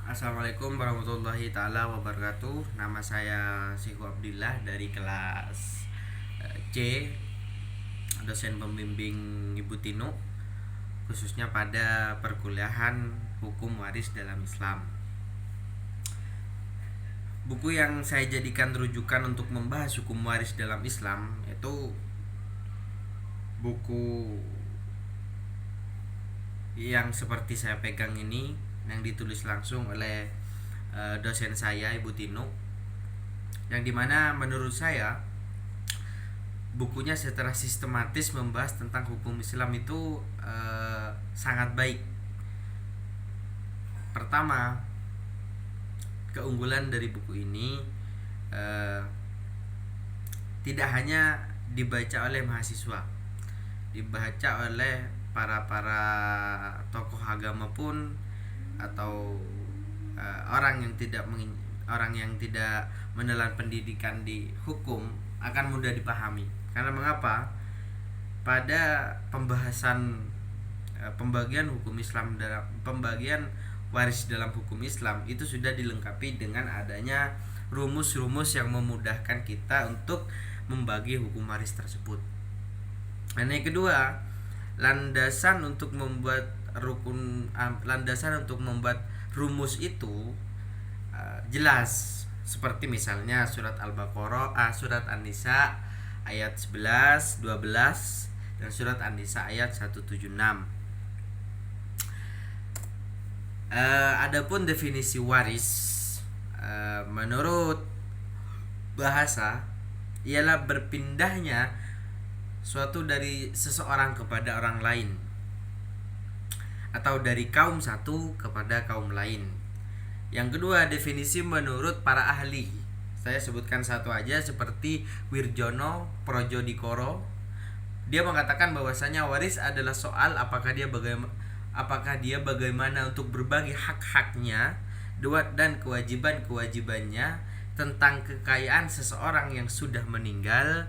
Assalamualaikum warahmatullahi taala wabarakatuh. Nama saya Sihu Abdillah dari kelas C, dosen pembimbing Ibu Tino, khususnya pada perkuliahan Hukum Waris dalam Islam. Buku yang saya jadikan rujukan untuk membahas hukum waris dalam Islam itu buku yang seperti saya pegang ini, yang ditulis langsung oleh dosen saya Ibu Tino, yang dimana menurut saya bukunya secara sistematis membahas tentang hukum Islam itu sangat baik. Pertama, keunggulan dari buku ini tidak hanya dibaca oleh mahasiswa, dibaca oleh para tokoh agama pun, atau orang yang tidak menelan pendidikan di hukum akan mudah dipahami. Karena mengapa? Pada pembagian hukum Islam dalam pembagian waris dalam hukum Islam itu sudah dilengkapi dengan adanya rumus-rumus yang memudahkan kita untuk membagi hukum waris tersebut. Dan yang kedua, landasan untuk membuat rumus itu jelas, seperti misalnya surat surat An-Nisa ayat 11, 12 dan surat An-Nisa ayat 176. Adapun definisi waris menurut bahasa ialah berpindahnya suatu dari seseorang kepada orang lain, atau dari kaum satu kepada kaum lain. Yang kedua, definisi menurut para ahli. Saya sebutkan satu aja, seperti Wirjono Projodikoro. Dia mengatakan bahwasanya waris adalah soal apakah dia bagaimana untuk berbagi hak-haknya dan kewajiban-kewajibannya tentang kekayaan seseorang yang sudah meninggal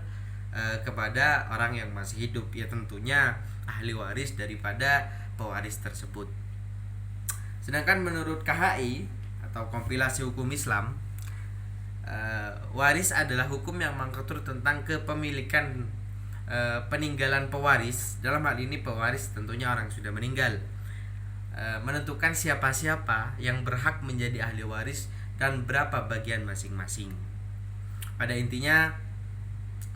kepada orang yang masih hidup, ya tentunya ahli waris daripada pewaris tersebut. Sedangkan menurut KHI atau Kompilasi Hukum Islam, waris adalah hukum yang mengatur tentang kepemilikan peninggalan pewaris. Dalam hal ini pewaris tentunya orang sudah meninggal, menentukan siapa-siapa yang berhak menjadi ahli waris dan berapa bagian masing-masing. Pada intinya,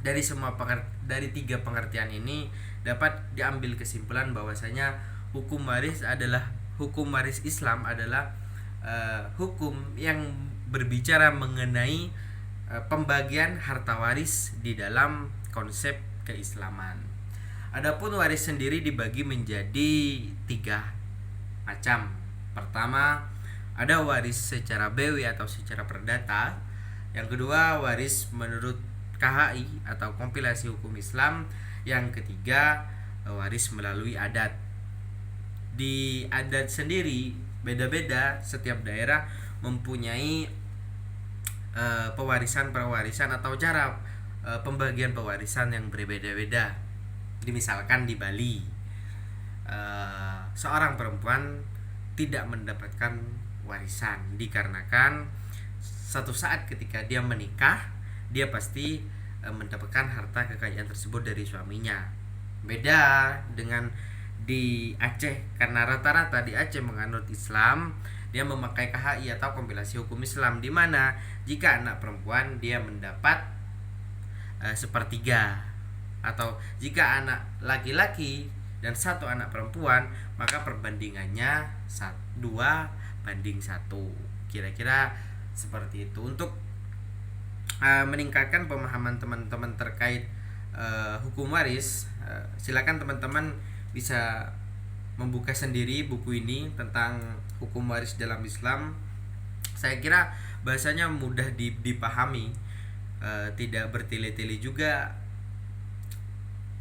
dari tiga pengertian ini dapat diambil kesimpulan bahwasanya hukum waris Islam adalah hukum yang berbicara mengenai pembagian harta waris di dalam konsep keislaman. Adapun waris sendiri dibagi menjadi 3 macam. Pertama, ada waris secara bewi atau secara perdata. Yang kedua, waris menurut KHI atau Kompilasi Hukum Islam. Yang ketiga, waris melalui adat. Di adat sendiri beda-beda, setiap daerah mempunyai pewarisan atau cara pembagian pewarisan yang berbeda-beda. Misalkan di Bali, seorang perempuan tidak mendapatkan warisan dikarenakan satu saat ketika dia menikah, dia pasti mendapatkan harta kekayaan tersebut dari suaminya. Beda dengan di Aceh, karena rata-rata di Aceh menganut Islam, dia memakai KHI atau Kompilasi Hukum Islam, di mana jika anak perempuan dia mendapat sepertiga, atau jika anak laki-laki dan satu anak perempuan maka perbandingannya 2:1. Kira-kira seperti itu. Untuk meningkatkan pemahaman teman-teman terkait hukum waris, silakan teman-teman bisa membuka sendiri buku ini tentang hukum waris dalam Islam. Saya kira bahasanya mudah dipahami, tidak bertele-tele juga.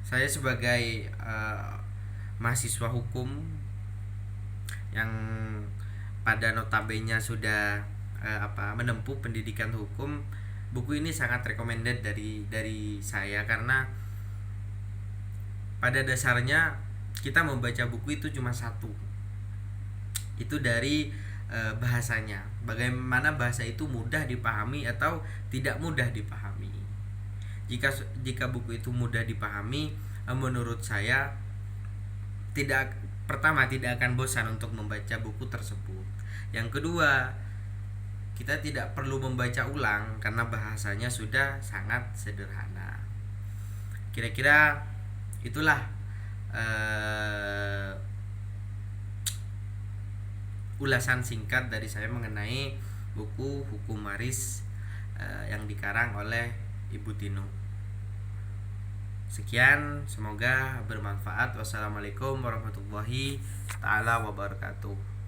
Saya sebagai mahasiswa hukum yang pada notabene sudah menempuh pendidikan hukum, buku ini sangat recommended dari saya, karena pada dasarnya kita membaca buku itu cuma satu, itu dari bahasanya, bagaimana bahasa itu mudah dipahami atau tidak mudah dipahami. Jika buku itu mudah dipahami, menurut saya pertama tidak akan bosan untuk membaca buku tersebut. Yang kedua, kita tidak perlu membaca ulang karena bahasanya sudah sangat sederhana. Kira-kira itulah ulasan singkat dari saya mengenai buku Hukum Waris yang dikarang oleh Ibu Tino. Sekian, semoga bermanfaat. Wassalamualaikum warahmatullahi taala wabarakatuh.